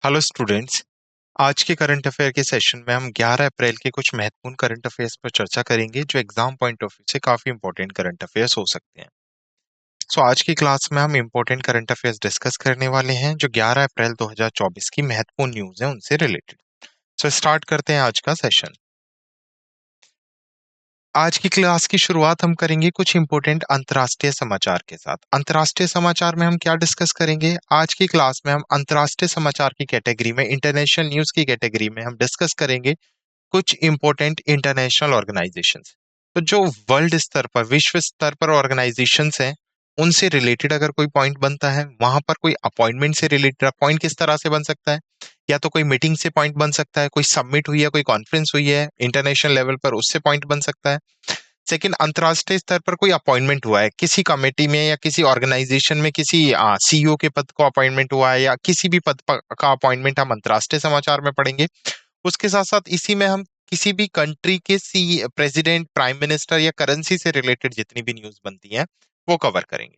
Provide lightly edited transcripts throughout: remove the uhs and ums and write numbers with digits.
Hello students. आज के current affair के सेशन में हम 11 अप्रैल के कुछ महत्वपूर्ण करंट अफेयर्स पर चर्चा करेंगे जो एग्जाम पॉइंट ऑफ व्यू से काफी इंपॉर्टेंट करंट अफेयर्स हो सकते हैं। आज की क्लास में हम इंपॉर्टेंट करंट अफेयर्स डिस्कस करने वाले हैं जो 11 अप्रैल 2024 की महत्वपूर्ण न्यूज है उनसे रिलेटेड। स्टार्ट करते हैं आज का सेशन। आज की क्लास की शुरुआत हम करेंगे कुछ इंपॉर्टेंट अंतर्राष्ट्रीय समाचार के साथ। अंतर्राष्ट्रीय समाचार में हम क्या डिस्कस करेंगे? आज की क्लास में हम अंतर्राष्ट्रीय समाचार की कैटेगरी में, इंटरनेशनल न्यूज की कैटेगरी में हम डिस्कस करेंगे कुछ इंपॉर्टेंट इंटरनेशनल ऑर्गेनाइजेशंस। तो जो वर्ल्ड स्तर पर, विश्व स्तर पर ऑर्गेनाइजेशंस हैं, उनसे रिलेटेड अगर कोई पॉइंट बनता है, वहां पर कोई अपॉइंटमेंट से रिलेटेड पॉइंट किस तरह से बन सकता है, या तो कोई मीटिंग से पॉइंट बन सकता है, कोई सबमिट हुई है, कोई कॉन्फ्रेंस हुई है इंटरनेशनल लेवल पर, उससे पॉइंट बन सकता है। सेकंड, अंतर्राष्ट्रीय स्तर पर कोई अपॉइंटमेंट हुआ है किसी कमेटी में या किसी ऑर्गेनाइजेशन में, किसी सीईओ के पद को अपॉइंटमेंट हुआ है या किसी भी पद का अपॉइंटमेंट हम अंतर्राष्ट्रीय समाचार में पढ़ेंगे। उसके साथ साथ इसी में हम किसी भी कंट्री के सी प्रेसिडेंट, प्राइम मिनिस्टर या करेंसी से रिलेटेड जितनी भी न्यूज बनती है वो कवर करेंगे।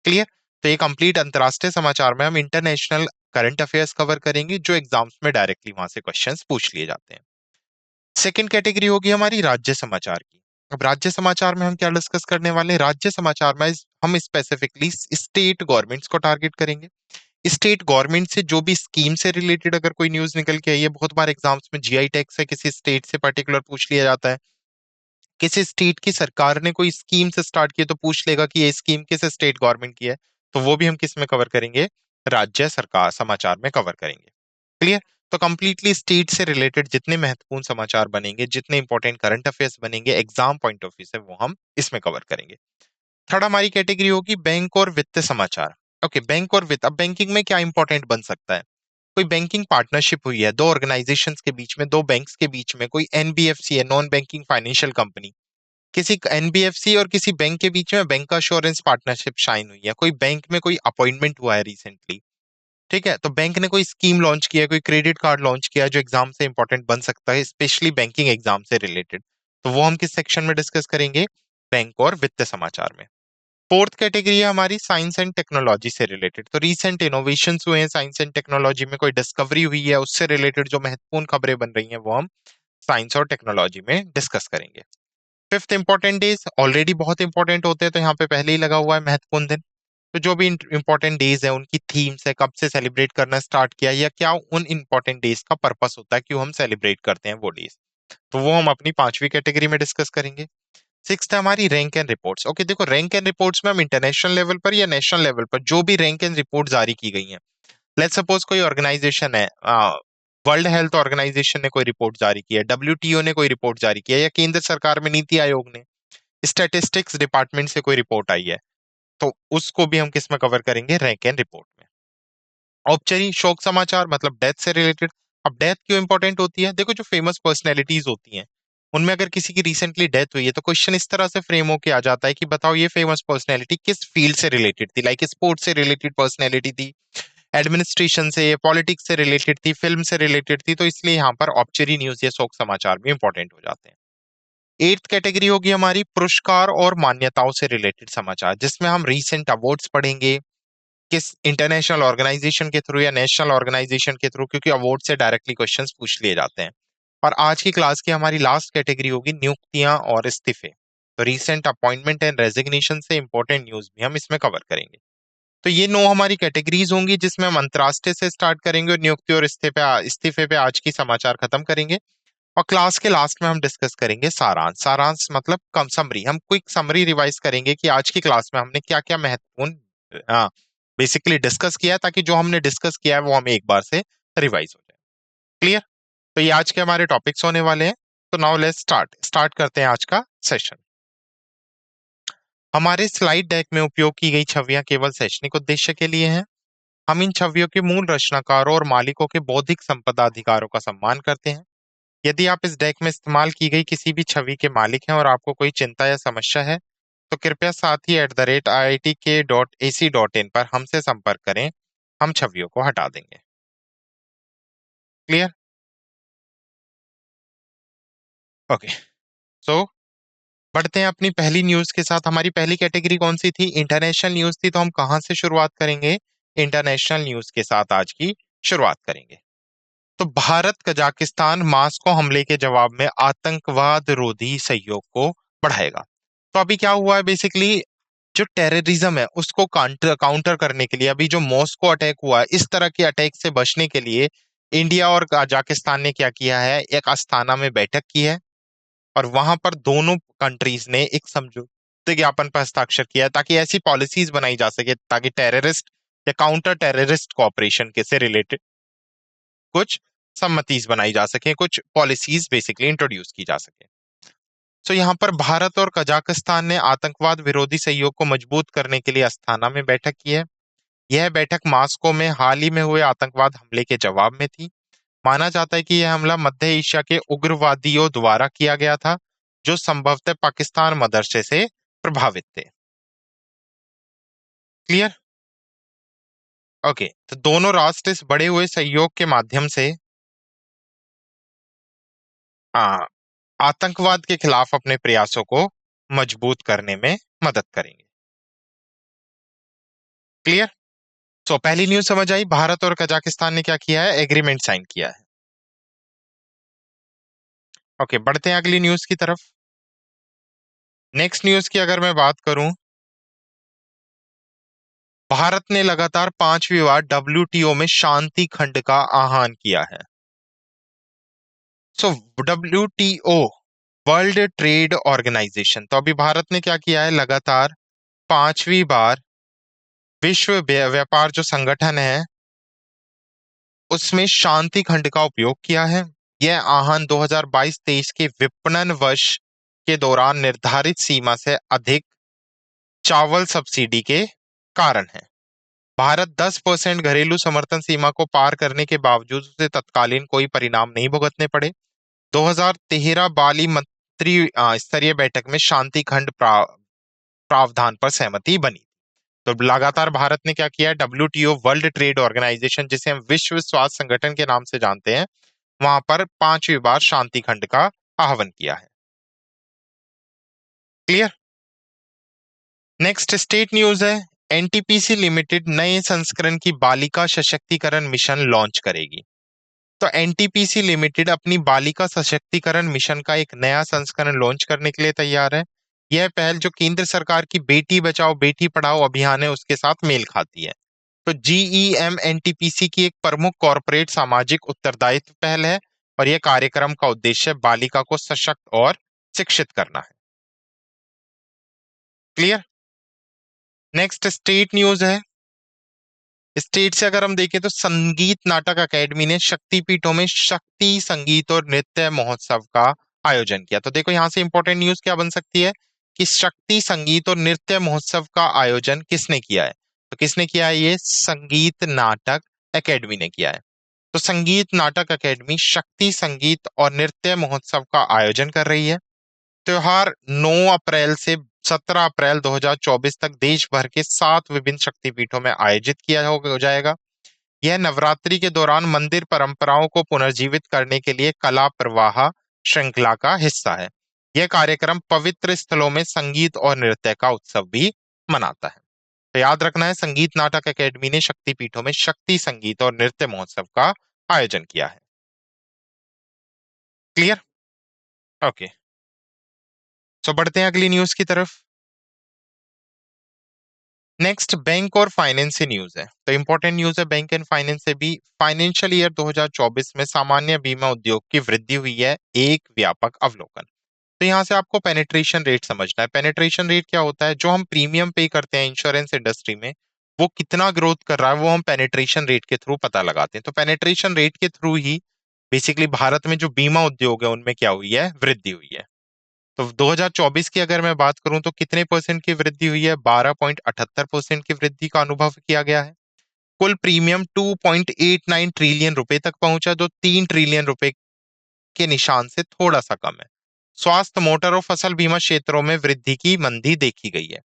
क्लियर? तो ये कंप्लीट अंतर्राष्ट्रीय समाचार में हम इंटरनेशनल करंट अफेयर्स कवर करेंगे जो एग्जाम्स में डायरेक्टली वहां से क्वेश्चंस पूछ लिए जाते हैं। सेकंड कैटेगरी होगी हमारी राज्य समाचार की। अब राज्य समाचार में हम क्या डिस्कस करने वाले हैं? राज्य समाचार में हम स्पेसिफिकली स्टेट गवर्नमेंट्स को टारगेट करेंगे। स्टेट गवर्नमेंट से जो भी स्कीम से रिलेटेड अगर कोई न्यूज निकल के आई है, बहुत बार एग्जाम्स में जीआई टैग से किसी स्टेट से पर्टिकुलर पूछ लिया जाता है। किसी स्टेट की सरकार ने कोई स्कीम से स्टार्ट किया तो पूछ लेगा कि ये स्कीम किस स्टेट गवर्नमेंट की है, तो वो भी हम किस में कवर करेंगे? राज्य सरकार समाचार में कवर करेंगे। क्लियर? तो कंप्लीटली स्टेट से रिलेटेड जितने महत्वपूर्ण समाचार बनेंगे, जितने इंपॉर्टेंट करंट अफेयर्स बनेंगे एग्जाम पॉइंट ऑफ व्यू से, वो हम इसमें कवर करेंगे। थर्ड हमारी कैटेगरी होगी बैंक और वित्त समाचार। ओके, बैंक और वित्त। अब बैंकिंग में क्या इंपॉर्टेंट बन सकता है? कोई बैंकिंग पार्टनरशिप हुई है दो ऑर्गेनाइजेशंस के बीच में, दो बैंक्स के बीच में, कोई एनबीएफसी है, नॉन बैंकिंग फाइनेंशियल कंपनी, किसी एनबीएफसी और किसी बैंक के बीच में बैंक अश्योरेंस पार्टनरशिप साइन हुई है, कोई बैंक में कोई अपॉइंटमेंट हुआ है रिसेंटली। ठीक है, तो बैंक ने कोई स्कीम लॉन्च किया है, कोई क्रेडिट कार्ड लॉन्च किया है जो एग्जाम से इंपॉर्टेंट बन सकता है, स्पेशली बैंकिंग एग्जाम से रिलेटेड, तो वो हम किस सेक्शन में डिस्कस करेंगे? बैंक और वित्त समाचार में। फोर्थ कैटेगरी है हमारी साइंस एंड टेक्नोलॉजी से रिलेटेड। तो रीसेंट इनोवेशंस हुए हैं साइंस एंड टेक्नोलॉजी में, कोई डिस्कवरी हुई है, उससे रिलेटेड जो महत्वपूर्ण खबरें बन रही हैं वो हम साइंस और टेक्नोलॉजी में डिस्कस करेंगे। Fifth, important days. ऑलरेडी बहुत इंपॉर्टेंट होते हैं तो यहाँ पे पहले ही लगा हुआ है महत्वपूर्ण दिन। तो जो भी इंपॉर्टेंट डेज है उनकी थीम्स है, कब से सेलिब्रेट करना स्टार्ट किया, या क्या उन इंपॉर्टेंट डेज का पर्पस होता है, क्यों हम सेलिब्रेट करते हैं वो डेज, तो वो हम अपनी पांचवी कैटेगरी में डिस्कस करेंगे। सिक्स्थ है हमारी रैंक एंड रिपोर्ट्स। ओके, देखो रैंक एंड रिपोर्ट्स में हम इंटरनेशनल लेवल पर या नेशनल लेवल पर जो भी रैंक एंड रिपोर्ट जारी की गई हैं, लेट्स सपोज कोई ऑर्गेनाइजेशन है, वर्ल्ड हेल्थ ऑर्गेनाइजेशन ने कोई रिपोर्ट जारी की है, डब्ल्यूटीओ ने कोई रिपोर्ट जारी की है, या केंद्र सरकार में नीति आयोग ने, स्टैटिस्टिक्स डिपार्टमेंट से कोई रिपोर्ट आई है, तो उसको भी हम किस में कवर करेंगे? रैंक एंड रिपोर्ट में। औपचारिक शोक समाचार मतलब डेथ से रिलेटेड। अब डेथ क्यों इंपॉर्टेंट होती है? देखो जो फेमस पर्सनैलिटीज होती हैं उनमें अगर किसी की रिसेंटली डेथ हुई है तो क्वेश्चन इस तरह से फ्रेम होके आ जाता है कि बताओ ये फेमस पर्सनैलिटी किस फील्ड से रिलेटेड थी, लाइक स्पोर्ट्स से रिलेटेड पर्सनैलिटी थी, एडमिनिस्ट्रेशन से, पॉलिटिक्स से रिलेटेड थी, फिल्म से रिलेटेड थी, तो इसलिए यहाँ पर औपचारिक न्यूज या शोक समाचार भी इंपॉर्टेंट हो जाते हैं। एट्थ कैटेगरी होगी हमारी पुरस्कार और मान्यताओं से रिलेटेड समाचार, जिसमें हम रीसेंट अवार्ड्स पढ़ेंगे किस इंटरनेशनल ऑर्गेनाइजेशन के थ्रू या नेशनल ऑर्गेनाइजेशन के थ्रू, क्योंकि अवार्ड से डायरेक्टली क्वेश्चंस पूछ लिए जाते हैं। और आज की क्लास की हमारी लास्ट कैटेगरी होगी नियुक्तियां और इस्तीफे। तो रीसेंट अपॉइंटमेंट एंड रेजिग्नेशन से इंपॉर्टेंट न्यूज भी हम इसमें कवर करेंगे। तो ये 9 हमारी कैटेगरीज होंगी जिसमें हम अंतर्राष्ट्रीय से स्टार्ट करेंगे और नियुक्ति और इस्तीफे पे आज की समाचार खत्म करेंगे। और क्लास के लास्ट में हम डिस्कस करेंगे सारांश। सारांश मतलब कम समरी, हम क्विक समरी रिवाइज करेंगे कि आज की क्लास में हमने क्या क्या महत्वपूर्ण बेसिकली डिस्कस किया है, ताकि जो हमने डिस्कस किया है वो हमें एक बार से रिवाइज हो जाए। क्लियर? तो ये आज के हमारे टॉपिक्स होने वाले हैं। तो नाउ लेट्स स्टार्ट करते हैं आज का सेशन। हमारे स्लाइड डेक में उपयोग की गई छवियां केवल शैक्षणिक उद्देश्य के लिए हैं। हम इन छवियों के मूल रचनाकारों और मालिकों के बौद्धिक संपदा अधिकारों का सम्मान करते हैं। यदि आप इस डेक में इस्तेमाल की गई किसी भी छवि के मालिक हैं और आपको कोई चिंता या समस्या है तो कृपया साथी @iitk.ac.in पर हमसे संपर्क करें। हम छवियों को हटा देंगे। क्लियर? ओके, सो बढ़ते हैं अपनी पहली न्यूज के साथ। हमारी पहली कैटेगरी कौन सी थी? इंटरनेशनल न्यूज थी। तो हम कहां से शुरुआत करेंगे? इंटरनेशनल न्यूज के साथ आज की शुरुआत करेंगे। तो भारत कजाकिस्तान मास्को हमले के जवाब में आतंकवाद रोधी सहयोग को बढ़ाएगा। तो अभी क्या हुआ है बेसिकली, जो टेररिज्म है उसको काउंटर काउंटर करने के लिए अभी जो मॉस्को अटैक हुआ है, इस तरह के अटैक से बचने के लिए इंडिया और कजाकिस्तान ने क्या किया है, एक अस्थाना में बैठक की है और वहां पर दोनों कंट्रीज ने एक समझौते ज्ञापन पर हस्ताक्षर किया है ताकि ऐसी पॉलिसीज बनाई जा सके ताकि टेररिस्ट या काउंटर टेररिस्ट कॉपरेशन के से रिलेटेड कुछ सम्मतिज बनाई जा सके, कुछ पॉलिसीज बेसिकली इंट्रोड्यूस की जा सके। तो यहाँ पर भारत और कजाकिस्तान ने आतंकवाद विरोधी सहयोग को मजबूत करने के लिए अस्थाना में बैठक की है। यह बैठक मास्को में हाल ही में हुए आतंकवाद हमले के जवाब में थी। माना जाता है कि यह हमला मध्य एशिया के उग्रवादियों द्वारा किया गया था जो संभवतः पाकिस्तान मदरसे से प्रभावित थे। क्लियर? ओके, तो दोनों राष्ट्र इस बढ़े हुए सहयोग के माध्यम से आ, आतंकवाद के खिलाफ अपने प्रयासों को मजबूत करने में मदद करेंगे। क्लियर? तो पहली न्यूज समझ आई, भारत और कजाकिस्तान ने क्या किया है, एग्रीमेंट साइन किया है। ओके, बढ़ते हैं अगली न्यूज की तरफ। नेक्स्ट न्यूज की अगर मैं बात करूं, भारत ने लगातार 5वीं बार डब्ल्यूटीओ में शांति खंड का आह्वान किया है। सो डब्ल्यूटीओ, वर्ल्ड ट्रेड ऑर्गेनाइजेशन, तो अभी भारत ने क्या किया है, लगातार 5वीं बार विश्व व्यापार जो संगठन है उसमें शांति खंड का उपयोग किया है। यह आह्वान 2022-23 के विपणन वर्ष के दौरान निर्धारित सीमा से अधिक चावल सब्सिडी के कारण है। भारत 10% घरेलू समर्थन सीमा को पार करने के बावजूद उसे तत्कालीन कोई परिणाम नहीं भुगतने पड़े। 2013 बाली मंत्री स्तरीय बैठक में शांति खंड प्रावधान पर सहमति बनी। तो लगातार भारत ने क्या किया है, डब्ल्यूटीओ वर्ल्ड ट्रेड ऑर्गेनाइजेशन जिसे हम विश्व स्वास्थ्य संगठन के नाम से जानते हैं, वहां पर 5वीं बार शांति खंड का आह्वान किया है। क्लियर? नेक्स्ट स्टेट न्यूज है, एनटीपीसी लिमिटेड नए संस्करण की बालिका सशक्तिकरण मिशन लॉन्च करेगी। तो एनटीपीसी लिमिटेड अपनी बालिका सशक्तिकरण मिशन का एक नया संस्करण लॉन्च करने के लिए तैयार है। यह पहल जो केंद्र सरकार की बेटी बचाओ बेटी पढ़ाओ अभियान है उसके साथ मेल खाती है। तो जीईएम एनटीपीसी की एक प्रमुख कॉरपोरेट सामाजिक उत्तरदायित्व पहल है और यह कार्यक्रम का उद्देश्य बालिका को सशक्त और शिक्षित करना है। क्लियर? नेक्स्ट स्टेट न्यूज है। स्टेट से अगर हम देखें तो संगीत नाटक अकेडमी ने शक्तिपीठों में शक्ति संगीत और नृत्य महोत्सव का आयोजन किया। तो देखो यहां से इंपॉर्टेंट न्यूज क्या बन सकती है कि शक्ति संगीत और नृत्य महोत्सव का आयोजन किसने किया है, तो किसने किया है, ये संगीत नाटक अकेडमी ने किया है। तो संगीत नाटक अकेडमी शक्ति संगीत और नृत्य महोत्सव का आयोजन कर रही है। त्योहार 9 अप्रैल से 17 अप्रैल 2024 तक देश भर के 7 विभिन्न शक्तिपीठों में आयोजित किया हो जाएगा। यह नवरात्रि के दौरान मंदिर परंपराओं को पुनर्जीवित करने के लिए कला प्रवाह श्रृंखला का हिस्सा है। यह कार्यक्रम पवित्र स्थलों में संगीत और नृत्य का उत्सव भी मनाता है। तो याद रखना है, संगीत नाटक अकेडमी ने शक्तिपीठों में शक्ति संगीत और नृत्य महोत्सव का आयोजन किया है। क्लियर? ओके, सो बढ़ते हैं अगली न्यूज की तरफ। नेक्स्ट बैंक और फाइनेंस से न्यूज है। तो इंपॉर्टेंट न्यूज है बैंक एंड फाइनेंस से भी। फाइनेंशियल ईयर 2024 में सामान्य बीमा उद्योग की वृद्धि हुई है, एक व्यापक अवलोकन। तो यहाँ से आपको पेनिट्रेशन रेट समझना है। पेनिट्रेशन रेट क्या होता है, जो हम प्रीमियम पे करते हैं इंश्योरेंस इंडस्ट्री में, वो कितना ग्रोथ कर रहा है वो हम पेनिट्रेशन रेट के थ्रू पता लगाते हैं। तो पेनिट्रेशन रेट के थ्रू ही बेसिकली भारत में जो बीमा उद्योग है उनमें क्या हुई है, वृद्धि हुई है। तो 2024 की अगर मैं बात करूं तो कितने परसेंट की वृद्धि हुई है, 12.78% की वृद्धि का अनुभव किया गया है। कुल प्रीमियम 2.89 ट्रिलियन रुपए तक पहुंचा, जो 3 ट्रिलियन रुपए के निशान से थोड़ा सा कम है। स्वास्थ्य मोटर और फसल बीमा क्षेत्रों में वृद्धि की मंदी देखी गई है।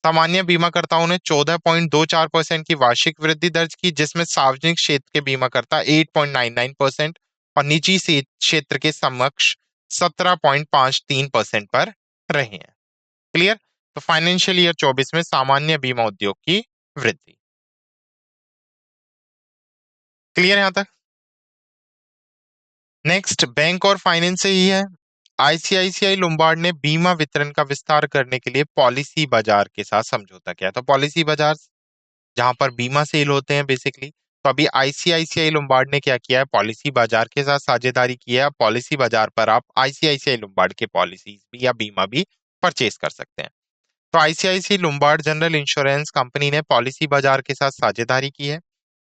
सामान्य बीमाकर्ताओं ने 14.24% की वार्षिक वृद्धि दर्ज की, जिसमें सार्वजनिक क्षेत्र के बीमाकर्ता 8.99% और निजी क्षेत्र के समक्ष 17.53% पर रहे हैं। क्लियर? तो फाइनेंशियल ईयर 24 में सामान्य बीमा उद्योग की वृद्धि। क्लियर यहां तक? नेक्स्ट बैंक और फाइनेंस से ही है। आईसीआईसीआई लोम्बार्ड ने बीमा वितरण का विस्तार करने के लिए पॉलिसी बाजार के साथ समझौता किया। तो पॉलिसी बाजार जहां पर बीमा सेल होते हैं बेसिकली, तो अभी आईसीआईसीआई लोम्बार्ड ने क्या किया है, पॉलिसी बाजार के साथ साझेदारी की है। पॉलिसी बाजार पर आप आईसीआईसीआई लोम्बार्ड के पॉलिसीज भी या बीमा भी परचेज कर सकते हैं। तो ICICI Lombard general insurance company ने पॉलिसी बाजार के साथ साझेदारी की है।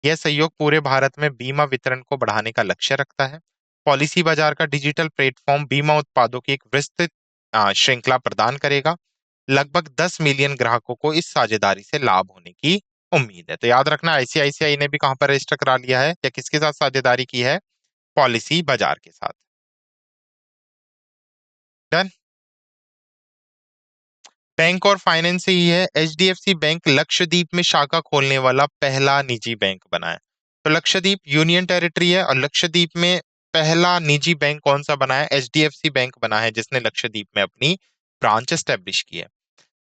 यह सहयोग पूरे भारत में बीमा वितरण को बढ़ाने का लक्ष्य रखता है। पॉलिसी बाजार का डिजिटल प्लेटफॉर्म बीमा उत्पादों की एक विस्तृत श्रृंखला प्रदान करेगा। लगभग 10 मिलियन ग्राहकों को इस साझेदारी से लाभ होने की उम्मीद है। तो याद रखना, आईसीआईसीआई ने भी कहां पर रजिस्टर करा लिया है या किसके साथ साझेदारी की है, पॉलिसी बाजार के साथ। डन। बैंक और फाइनेंस ही है। एचडीएफसी बैंक लक्षद्वीप में शाखा खोलने वाला पहला निजी बैंक बना है। तो लक्षद्वीप यूनियन टेरिटरी है और लक्षद्वीप में पहला निजी बैंक कौन सा बना है, एचडीएफसी बैंक बना है, जिसने लक्षद्वीप में अपनी ब्रांच एस्टेब्लिश की है।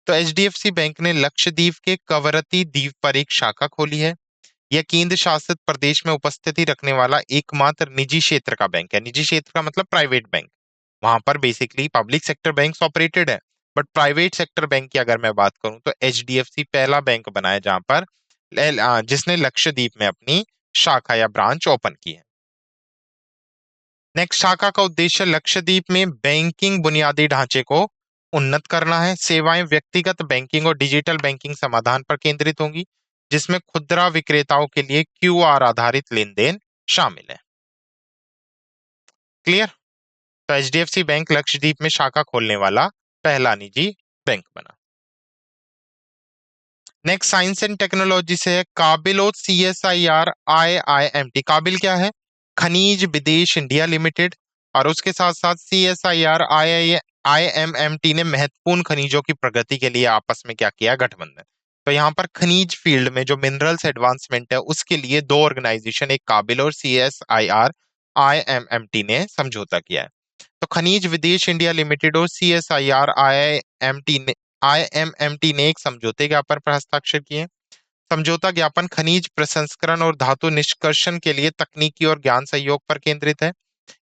तो एचडीएफसी बैंक ने लक्षद्वीप के कवरत्ती द्वीप पर एक शाखा खोली है। यह केंद्र शासित प्रदेश में उपस्थिति रखने वाला एकमात्र निजी क्षेत्र का बैंक है। निजी क्षेत्र का मतलब प्राइवेट बैंक। वहां पर basically public sector bank operated है, बट प्राइवेट सेक्टर बैंक की अगर मैं बात करूं तो एचडीएफसी पहला बैंक बना है जहां पर जिसने लक्षद्वीप में अपनी शाखा या ब्रांच ओपन की है। नेक्स्ट, शाखा का उद्देश्य लक्षद्वीप में बैंकिंग बुनियादी ढांचे को उन्नत करना है। सेवाएं व्यक्तिगत बैंकिंग और डिजिटल बैंकिंग समाधान पर केंद्रित होंगी, जिसमें खुदरा विक्रेताओं के लिए क्यूआर आधारित लेन देन शामिल है। क्लियर। तो एचडीएफसी बैंक लक्षद्वीप में शाखा खोलने वाला पहला निजी बैंक बना। नेक्स्ट, साइंस एंड टेक्नोलॉजी से है। काबिल सीएसआईआर आईआईएमटी। काबिल क्या है, खनिज विदेश इंडिया लिमिटेड, और उसके साथ साथ सीएसआईआर आईएमएमटी ने महत्वपूर्ण खनिजों की प्रगति के लिए आपस में क्या किया, गठबंधन। तो यहाँ पर खनिज फील्ड में जो मिनरल्स एडवांसमेंट है उसके लिए दो ऑर्गेनाइजेशन, एक काबिल और सीएसआईआर आईएमएमटी ने समझौता किया है। तो खनिज विदेश इंडिया लिमिटेड और सीएसआईआर आईएमएमटी ने एक समझौते ज्ञापन पर हस्ताक्षर किए। समझौता ज्ञापन खनिज प्रसंस्करण और धातु निष्कर्षण के लिए तकनीकी और ज्ञान सहयोग पर केंद्रित है।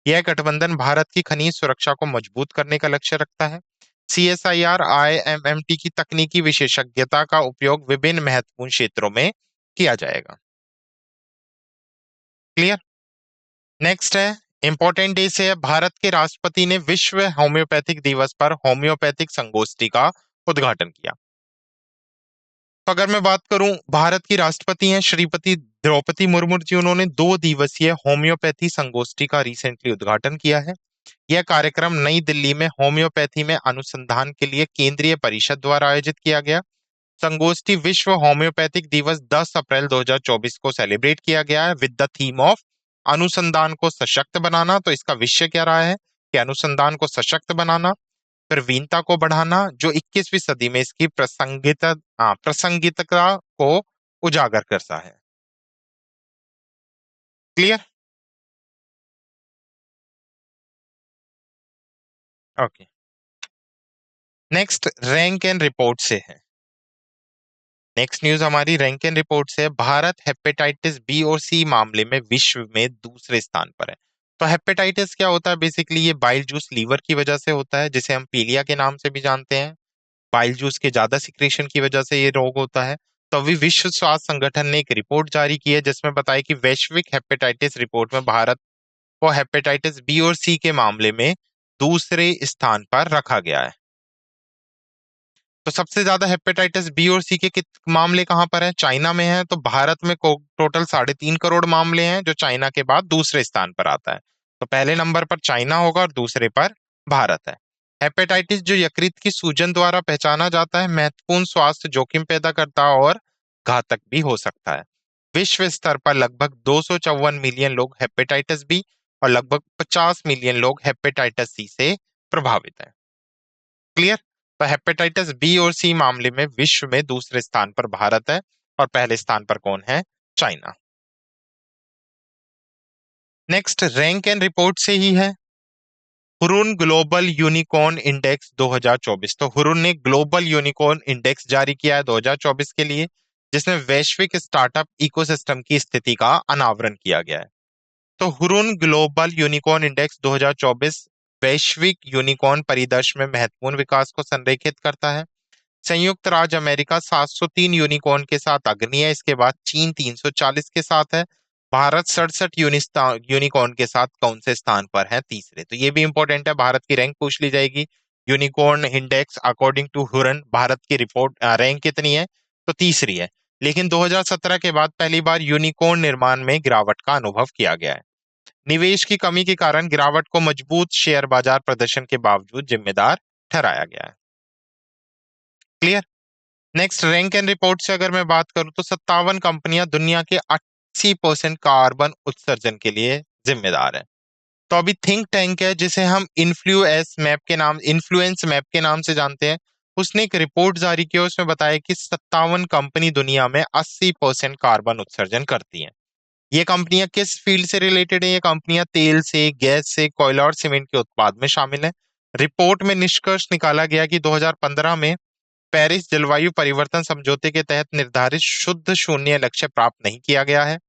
यह गठबंधन भारत की खनिज सुरक्षा को मजबूत करने का लक्ष्य रखता है। सीएसआईआर आईएमएमटी की तकनीकी विशेषज्ञता का उपयोग विभिन्न महत्वपूर्ण क्षेत्रों में किया जाएगा। क्लियर। नेक्स्ट है, इंपॉर्टेंट डे से है। भारत के राष्ट्रपति ने विश्व होम्योपैथिक दिवस पर होम्योपैथिक संगोष्ठी का उद्घाटन किया। तो अगर मैं बात करूं, भारत की राष्ट्रपति हैं श्रीमती द्रौपदी मुर्मू जी, उन्होंने 2 दिवसीय होम्योपैथी संगोष्ठी का रिसेंटली उद्घाटन किया है। यह कार्यक्रम नई दिल्ली में होम्योपैथी में अनुसंधान के लिए केंद्रीय परिषद द्वारा आयोजित किया गया। संगोष्ठी विश्व होम्योपैथिक दिवस 10 अप्रैल 2024 को सेलिब्रेट किया गया है विद द थीम ऑफ अनुसंधान को सशक्त बनाना। तो इसका विषय क्या रहा है कि अनुसंधान को सशक्त बनाना, प्रवीणता को बढ़ाना, जो 21वीं सदी में इसकी प्रासंगिकता को उजागर करता है। Clear. Okay. Next, rank and report से है। नेक्स्ट न्यूज हमारी रैंक एंड रिपोर्ट से है। भारत हेपेटाइटिस बी और सी मामले में विश्व में दूसरे स्थान पर है। तो हेपेटाइटिस क्या होता है, बेसिकली ये बाइल जूस लीवर की वजह से होता है, जिसे हम पीलिया के नाम से भी जानते हैं। बाइल जूस के ज्यादा सिक्रेशन की वजह से ये रोग होता है। तो अभी विश्व स्वास्थ्य संगठन ने एक रिपोर्ट जारी की है जिसमें बताया कि वैश्विक हेपेटाइटिस रिपोर्ट में भारत को हेपेटाइटिस बी और सी के मामले में दूसरे स्थान पर रखा गया है। तो सबसे ज्यादा हेपेटाइटिस बी और सी के मामले कहां पर है, चाइना में है। तो भारत में टोटल 3.5 करोड़ मामले हैं, जो चाइना के बाद दूसरे स्थान पर आता है। तो पहले नंबर पर चाइना होगा और दूसरे पर भारत है। हेपेटाइटिस जो यकृत की सूजन द्वारा पहचाना जाता है, महत्वपूर्ण स्वास्थ्य जोखिम पैदा करता है और घातक भी हो सकता है। विश्व स्तर पर लगभग 254 मिलियन लोग हेपेटाइटिस बी और लगभग 50 मिलियन लोग हेपेटाइटिस सी से प्रभावित हैं। क्लियर। तो हेपेटाइटिस बी और सी मामले में विश्व में दूसरे स्थान पर भारत है और पहले स्थान पर कौन है, China. Next, rank and report से ही है। Hurun global unicorn index 2024। तो हुरुन ने ग्लोबल यूनिकॉर्न इंडेक्स जारी किया है 2024 के लिए, जिसमें वैश्विक स्टार्टअप इकोसिस्टम की स्थिति का अनावरण किया गया है। तो हुरुन ग्लोबल यूनिकॉर्न इंडेक्स 2024 वैश्विक यूनिकॉर्न परिदृश्य में महत्वपूर्ण विकास को संरेखित करता है। संयुक्त राज्य अमेरिका 703 यूनिकॉर्न के साथ अग्रणी है, इसके बाद चीन 340 के साथ है। भारत 67 यूनिकॉर्न के साथ कौन से स्थान पर है? तीसरे। तो ये भी इंपॉर्टेंट है, भारत की रैंक पूछ ली जाएगी। Unicorn index according to Hurun Bharat की रिपोर्ट रैंक कितनी है? तो तीसरी है। लेकिन 2017 के बाद पहली बार यूनिकॉर्न निर्माण में गिरावट का अनुभव किया गया है। निवेश की कमी के कारण गिरावट को मजबूत शेयर बाजार प्रदर्शन के बावजूद जिम्मेदार ठहराया गया है। Clear. Next, rank and report से अगर मैं बात करूं तो 57 कंपनियां दुनिया के 80% कार्बन उत्सर्जन के लिए जिम्मेदार है। तो अभी थिंक टैंक है जिसे हम इन्फ्लुएंस मैप के नाम से जानते हैं, उसने एक रिपोर्ट जारी की, उसमें बताया कि 57 कंपनी दुनिया में 80% कार्बन उत्सर्जन करती हैं। ये कंपनियां किस फील्ड से रिलेटेड है? ये कंपनियां तेल से, गैस से, कोयला और सीमेंट के उत्पाद में शामिल है। रिपोर्ट में निष्कर्ष निकाला गया कि 2015 में पेरिस जलवायु परिवर्तन समझौते के तहत निर्धारित शुद्ध शून्य लक्ष्य प्राप्त नहीं किया गया है।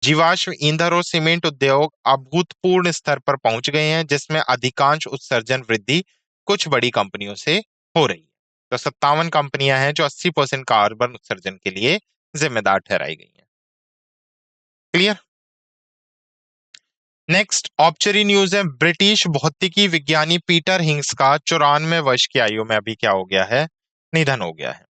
जीवाश्म ईंधन और सीमेंट उद्योग अभूतपूर्व स्तर पर पहुंच गए हैं, जिसमें अधिकांश उत्सर्जन वृद्धि कुछ बड़ी कंपनियों से हो रही है। तो 57 कंपनियां हैं जो 80% कार्बन उत्सर्जन के लिए जिम्मेदार ठहराई गई हैं। क्लियर। नेक्स्ट ऑब्चरी न्यूज है। ब्रिटिश भौतिकी विज्ञानी पीटर हिंग्स का 94 वर्ष की आयु में अभी क्या हो गया है? निधन हो गया है।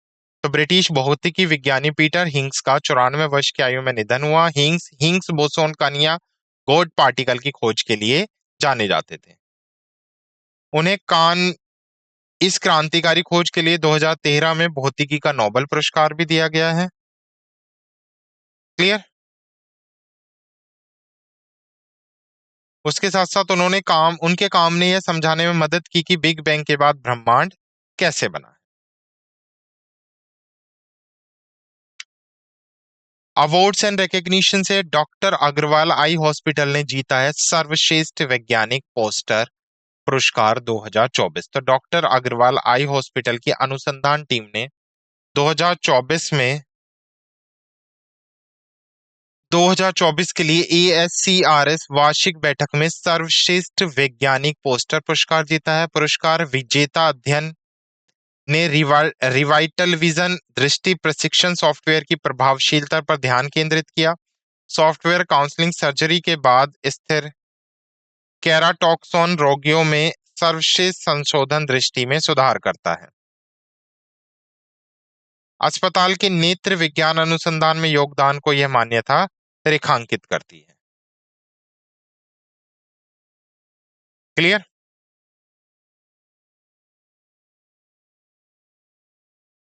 तो ब्रिटिश भौतिकी विज्ञानी पीटर हिंग्स का 94 वर्ष की आयु में निधन हुआ। हिंग्स हिंग्स बोसोन कनिया गॉड पार्टिकल की खोज के लिए जाने जाते थे। उन्हें कान इस क्रांतिकारी खोज के लिए 2013 में भौतिकी का नोबेल पुरस्कार भी दिया गया है। क्लियर। उसके साथ साथ उनके काम ने यह समझाने में मदद की कि बिग बैंग के बाद ब्रह्मांड कैसे बना। अवार्ड्स एंड रिकॉग्निशन से डॉक्टर अग्रवाल आई हॉस्पिटल ने जीता है सर्वश्रेष्ठ वैज्ञानिक पोस्टर पुरस्कार 2024। तो डॉक्टर अग्रवाल आई हॉस्पिटल की अनुसंधान टीम ने 2024 के लिए ASCRS वार्षिक बैठक में सर्वश्रेष्ठ वैज्ञानिक पोस्टर पुरस्कार जीता है। पुरस्कार विजेता अध्ययन ने रिवाइटल विजन दृष्टि प्रशिक्षण सॉफ्टवेयर की प्रभावशीलता पर ध्यान केंद्रित किया। सॉफ्टवेयर काउंसलिंग सर्जरी के बाद स्थिर केराटॉक्सोन रोगियों में सर्वश्रेष्ठ संशोधन दृष्टि में सुधार करता है। अस्पताल के नेत्र विज्ञान अनुसंधान में योगदान को यह मान्यता रेखांकित करती है। Clear.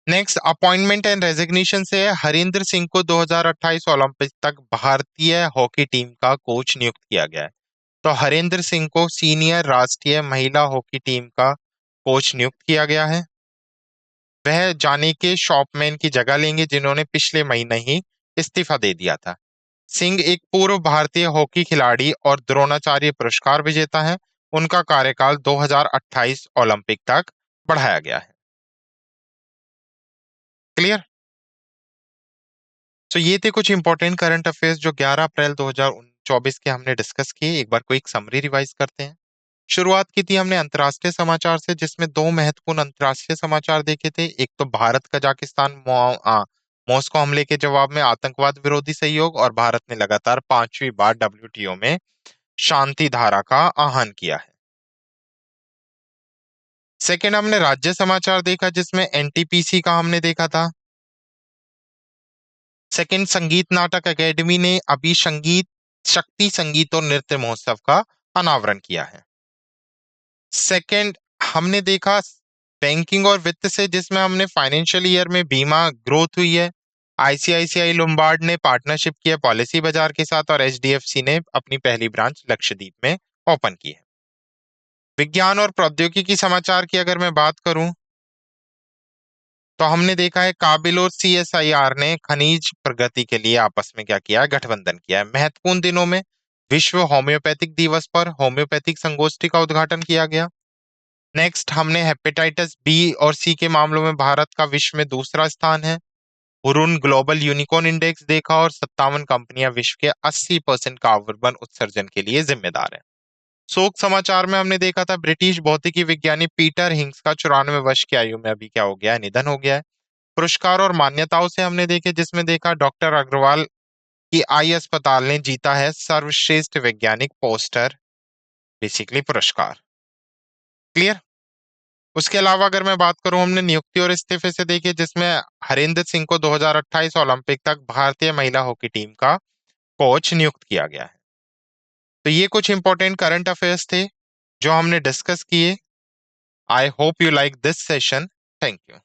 Next, appointment and resignation से हरिंदर सिंह को 2028 ओलंपिक तक भारतीय हॉकी टीम का कोच नियुक्त किया गया है। तो हरिंदर सिंह को सीनियर राष्ट्रीय महिला हॉकी टीम का कोच नियुक्त किया गया है। वह जाने के शॉपमैन की जगह लेंगे जिन्होंने पिछले महीने ही इस्तीफा दे दिया था। सिंह एक पूर्व भारतीय हॉकी खिलाड़ी और द्रोणाचार्य पुरस्कार विजेता है। उनका कार्यकाल 2028 ओलंपिक तक बढ़ाया गया है। क्लियर। तो ये थे कुछ इंपॉर्टेंट करंट अफेयर्स जो 11 अप्रैल 2024 के हमने डिस्कस किए। एक बार क्विक समरी रिवाइज करते हैं। शुरुआत की थी हमने अंतर्राष्ट्रीय समाचार से, जिसमें दो महत्वपूर्ण अंतर्राष्ट्रीय समाचार देखे थे। एक तो भारत कजाकिस्तान मॉस्को हमले के जवाब में आतंकवाद विरोधी सहयोग, और भारत ने लगातार 5वीं बार WTO में शांति धारा का आह्वान किया है। सेकेंड, हमने राज्य समाचार देखा जिसमें NTPC का हमने देखा था। सेकेंड, संगीत नाटक एकेडमी ने अभी शक्ति संगीत और नृत्य महोत्सव का अनावरण किया है। सेकेंड, हमने देखा बैंकिंग और वित्त से, जिसमें हमने फाइनेंशियल ईयर में बीमा ग्रोथ हुई है। ICICI लोम्बार्ड ने पार्टनरशिप किया पॉलिसी बाजार के साथ, और HDFC ने अपनी पहली ब्रांच लक्षद्वीप में ओपन की है। विज्ञान और प्रौद्योगिकी समाचार की अगर मैं बात करूं तो हमने देखा है काबिल और CSIR ने खनिज प्रगति के लिए आपस में क्या किया है? गठबंधन किया है। महत्वपूर्ण दिनों में विश्व होम्योपैथिक दिवस पर होम्योपैथिक संगोष्ठी का उद्घाटन किया गया। नेक्स्ट, हमने हेपेटाइटिस B और C के मामलों में भारत का विश्व में दूसरा स्थान है। हुरुन ग्लोबल यूनिकॉर्न इंडेक्स देखा और 57 कंपनियां विश्व के 80% कार्बन उत्सर्जन के लिए जिम्मेदार हैं। शोक समाचार में हमने देखा था ब्रिटिश भौतिकी विज्ञानी पीटर हिंग्स का 94 वर्ष की आयु में अभी क्या हो गया है, निधन हो गया है। पुरस्कार और मान्यताओं से हमने देखे, जिसमें देखा डॉक्टर अग्रवाल की आई अस्पताल ने जीता है सर्वश्रेष्ठ वैज्ञानिक पोस्टर बेसिकली पुरस्कार। क्लियर। उसके अलावा अगर मैं बात करूं, हमने नियुक्ति और इस्तीफे से देखिए, जिसमें हरिंदर सिंह को 2028 ओलंपिक तक भारतीय महिला हॉकी टीम का कोच नियुक्त किया गया है। तो ये कुछ इंपॉर्टेंट करंट अफेयर्स थे जो हमने डिस्कस किए। I hope you like this session. Thank you.